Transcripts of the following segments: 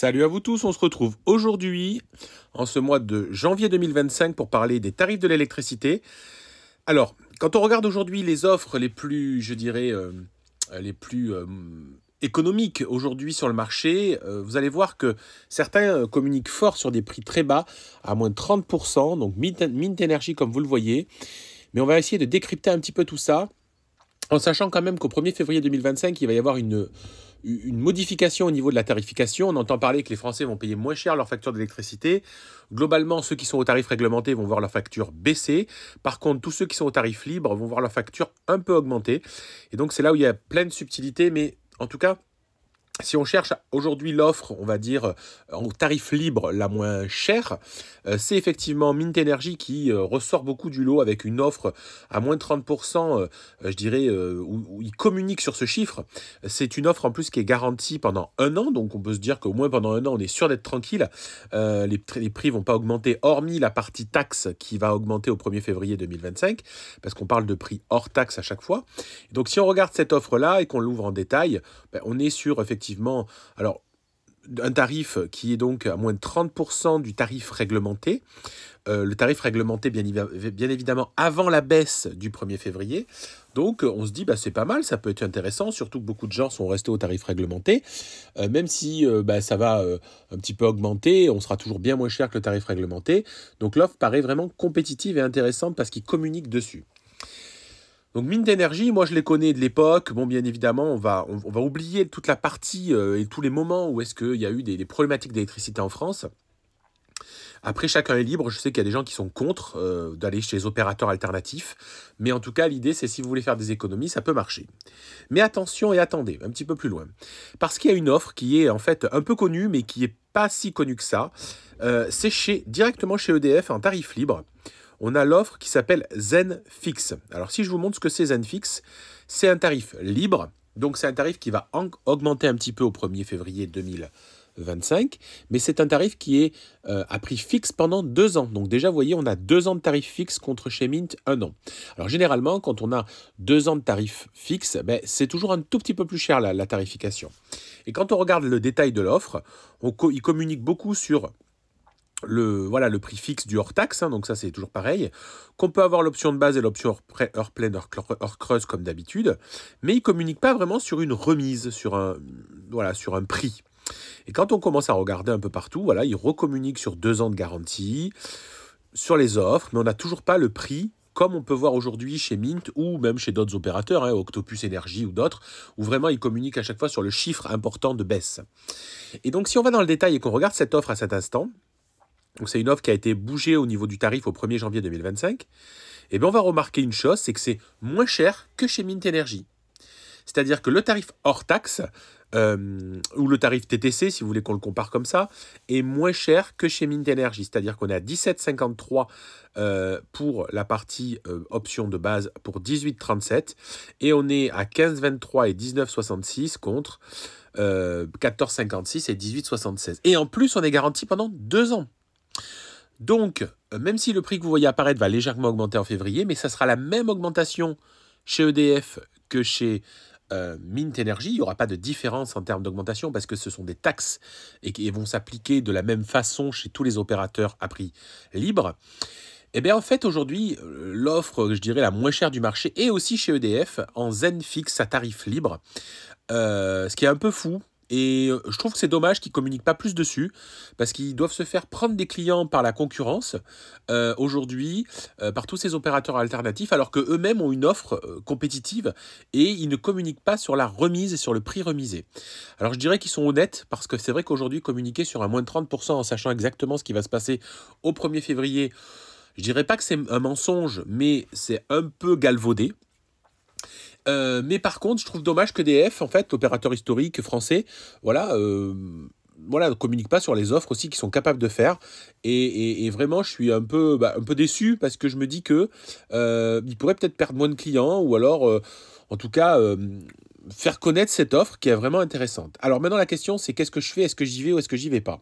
Salut à vous tous, on se retrouve aujourd'hui, en ce mois de janvier 2025, pour parler des tarifs de l'électricité. Alors, quand on regarde aujourd'hui les offres les plus, je dirais, les plus économiques aujourd'hui sur le marché, vous allez voir que certains communiquent fort sur des prix très bas, à moins de 30%, donc Mint Energy comme vous le voyez. Mais on va essayer de décrypter un petit peu tout ça, en sachant quand même qu'au 1er février 2025, il va y avoir une modification au niveau de la tarification. On entend parler que les Français vont payer moins cher leur facture d'électricité. Globalement, ceux qui sont au tarif réglementé vont voir leur facture baisser. Par contre, tous ceux qui sont au tarif libre vont voir leur facture un peu augmenter. Et donc, c'est là où il y a plein de subtilités. Mais en tout cas, si on cherche aujourd'hui l'offre, on va dire, en tarif libre la moins chère, c'est effectivement Mint Energy qui ressort beaucoup du lot avec une offre à moins de 30%, je dirais, où il communique sur ce chiffre. C'est une offre en plus qui est garantie pendant un an, donc on peut se dire qu'au moins pendant un an, on est sûr d'être tranquille. Les prix ne vont pas augmenter, hormis la partie taxe qui va augmenter au 1er février 2025, parce qu'on parle de prix hors taxe à chaque fois. Donc si on regarde cette offre-là et qu'on l'ouvre en détail, on est sur effectivement, alors, un tarif qui est donc à moins de 30% du tarif réglementé. Le tarif réglementé, bien évidemment, avant la baisse du 1er février. Donc, on se dit, c'est pas mal, ça peut être intéressant, surtout que beaucoup de gens sont restés au tarif réglementé. Même si ça va un petit peu augmenter, on sera toujours bien moins cher que le tarif réglementé. Donc, l'offre paraît vraiment compétitive et intéressante parce qu'ils communiquent dessus. Donc Mint Energy, moi je les connais de l'époque. Bon, bien évidemment, on va oublier toute la partie et tous les moments où est-ce qu'il y a eu des problématiques d'électricité en France. Après, chacun est libre. Je sais qu'il y a des gens qui sont contre d'aller chez les opérateurs alternatifs. Mais en tout cas, l'idée, c'est si vous voulez faire des économies, ça peut marcher. Mais attention et attendez, un petit peu plus loin. Parce qu'il y a une offre qui est en fait un peu connue, mais qui n'est pas si connue que ça. C'est directement chez EDF en tarif libre. On a l'offre qui s'appelle ZenFix. Alors, si je vous montre ce que c'est ZenFix, c'est un tarif libre. Donc, c'est un tarif qui va augmenter un petit peu au 1er février 2025. Mais c'est un tarif qui est à prix fixe pendant 2 ans. Donc, déjà, vous voyez, on a 2 ans de tarif fixe contre chez Mint, 1 an. Alors, généralement, quand on a 2 ans de tarif fixe, c'est toujours un tout petit peu plus cher la tarification. Et quand on regarde le détail de l'offre, il communique beaucoup sur le prix fixe du hors-taxe, donc ça c'est toujours pareil, qu'on peut avoir l'option de base et l'option heure pleine, heure creuse comme d'habitude, mais il ne communique pas vraiment sur une remise, sur un prix. Et quand on commence à regarder un peu partout, il recommunique sur 2 ans de garantie, sur les offres, mais on n'a toujours pas le prix, comme on peut voir aujourd'hui chez Mint ou même chez d'autres opérateurs, Octopus Energy ou d'autres, où vraiment ils communiquent à chaque fois sur le chiffre important de baisse. Et donc si on va dans le détail et qu'on regarde cette offre à cet instant, donc c'est une offre qui a été bougée au niveau du tarif au 1er janvier 2025, et bien on va remarquer une chose, c'est que c'est moins cher que chez Mint Energy. C'est-à-dire que le tarif hors taxe, ou le tarif TTC, si vous voulez qu'on le compare comme ça, est moins cher que chez Mint Energy. C'est-à-dire qu'on est à 17,53 pour la partie option de base pour 18,37, et on est à 15,23 et 19,66 contre 14,56 et 18,76. Et en plus, on est garanti pendant 2 ans. Donc, même si le prix que vous voyez apparaître va légèrement augmenter en février, mais ça sera la même augmentation chez EDF que chez Mint Energy. Il n'y aura pas de différence en termes d'augmentation parce que ce sont des taxes et vont s'appliquer de la même façon chez tous les opérateurs à prix libre. Et bien en fait, aujourd'hui, l'offre, je dirais, la moins chère du marché est aussi chez EDF en ZenFix à tarif libre, ce qui est un peu fou. Et je trouve que c'est dommage qu'ils ne communiquent pas plus dessus, parce qu'ils doivent se faire prendre des clients par la concurrence, aujourd'hui, par tous ces opérateurs alternatifs, alors qu'eux-mêmes ont une offre compétitive, et ils ne communiquent pas sur la remise et sur le prix remisé. Alors je dirais qu'ils sont honnêtes, parce que c'est vrai qu'aujourd'hui, communiquer sur un moins de 30% en sachant exactement ce qui va se passer au 1er février, je dirais pas que c'est un mensonge, mais c'est un peu galvaudé. Mais par contre, je trouve dommage qu'EDF, en fait, l'opérateur historique français, ne communique pas sur les offres aussi qu'ils sont capables de faire. Et vraiment, je suis un peu déçu parce que je me dis que ils pourraient peut-être perdre moins de clients ou alors, en tout cas, faire connaître cette offre qui est vraiment intéressante. Alors maintenant, la question, c'est qu'est-ce que je fais? Est-ce que j'y vais ou est-ce que j'y vais pas?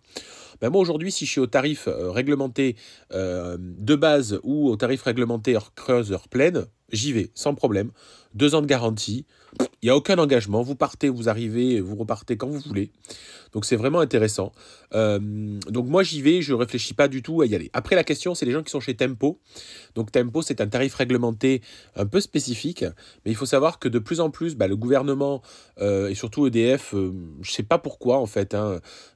Moi, aujourd'hui, si je suis au tarif réglementé de base ou au tarif réglementé heure creuse, heure pleine, j'y vais, sans problème. 2 ans de garantie. Il n'y a aucun engagement. Vous partez, vous arrivez, vous repartez quand vous voulez. Donc c'est vraiment intéressant. Donc moi j'y vais, je ne réfléchis pas du tout à y aller. Après la question, c'est les gens qui sont chez Tempo. Donc Tempo, c'est un tarif réglementé un peu spécifique. Mais il faut savoir que de plus en plus, le gouvernement et surtout EDF, je ne sais pas pourquoi en fait,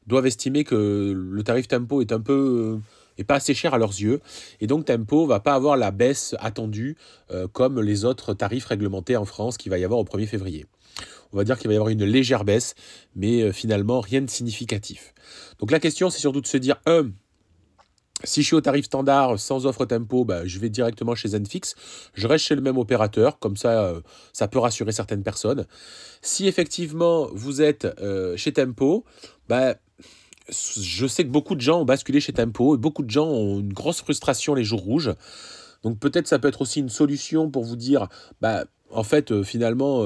doivent estimer que le tarif Tempo est un peu... et pas assez cher à leurs yeux. Et donc Tempo va pas avoir la baisse attendue comme les autres tarifs réglementés en France qu'il va y avoir au 1er février. On va dire qu'il va y avoir une légère baisse, mais finalement rien de significatif. Donc la question, c'est surtout de se dire, si je suis au tarif standard sans offre Tempo, je vais directement chez Zenfix. Je reste chez le même opérateur, comme ça, ça peut rassurer certaines personnes. Si effectivement vous êtes chez Tempo, je sais que beaucoup de gens ont basculé chez Tempo et beaucoup de gens ont une grosse frustration les jours rouges. Donc peut-être ça peut être aussi une solution pour vous dire, en fait, finalement,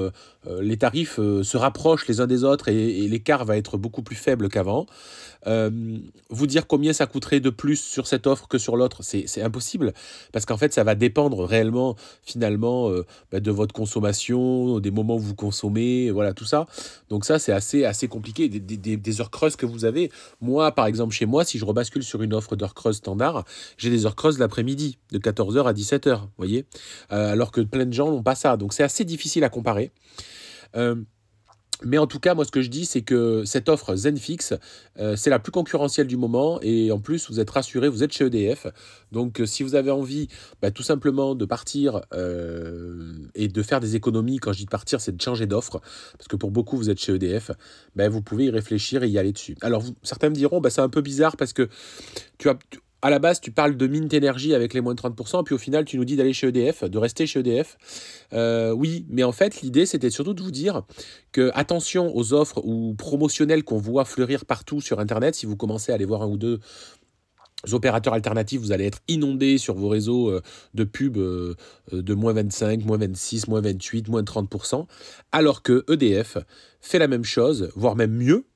les tarifs se rapprochent les uns des autres et l'écart va être beaucoup plus faible qu'avant. Vous dire combien ça coûterait de plus sur cette offre que sur l'autre, c'est impossible, parce qu'en fait, ça va dépendre réellement, finalement, de votre consommation, des moments où vous consommez, voilà, tout ça. Donc ça, c'est assez compliqué, des heures creuses que vous avez. Moi, par exemple, chez moi, si je rebascule sur une offre d'heures creuses standard, j'ai des heures creuses l'après-midi, de 14h à 17h, vous voyez, alors que plein de gens n'ont pas ça. Donc c'est assez difficile à comparer. Mais en tout cas, moi, ce que je dis, c'est que cette offre Zenfix, c'est la plus concurrentielle du moment. Et en plus, vous êtes rassuré, vous êtes chez EDF. Donc, si vous avez envie tout simplement de partir et de faire des économies, quand je dis de partir, c'est de changer d'offre. Parce que pour beaucoup, vous êtes chez EDF. Vous pouvez y réfléchir et y aller dessus. Alors, certains me diront, c'est un peu bizarre parce que à la base, tu parles de Mint Energy avec les moins de 30%, puis au final, tu nous dis d'aller chez EDF, de rester chez EDF. Oui, mais en fait, l'idée, c'était surtout de vous dire que attention aux offres ou promotionnelles qu'on voit fleurir partout sur Internet. Si vous commencez à aller voir un ou deux opérateurs alternatifs, vous allez être inondé sur vos réseaux de pubs de moins 25, moins 26, moins 28, moins 30%, alors que EDF fait la même chose, voire même mieux.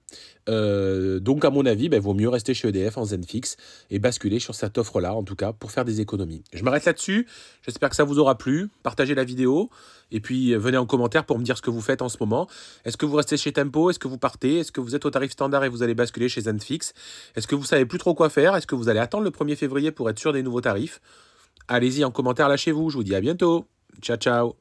Donc à mon avis, vaut mieux rester chez EDF en Zenfix et basculer sur cette offre-là, en tout cas, pour faire des économies. Je m'arrête là-dessus, j'espère que ça vous aura plu, partagez la vidéo, et puis venez en commentaire pour me dire ce que vous faites en ce moment. Est-ce que vous restez chez Tempo? Est-ce que vous partez? Est-ce que vous êtes au tarif standard et vous allez basculer chez Zenfix? Est-ce que vous savez plus trop quoi faire? Est-ce que vous allez attendre le 1er février pour être sûr des nouveaux tarifs? Allez-y en commentaire, lâchez-vous, je vous dis à bientôt. Ciao, ciao.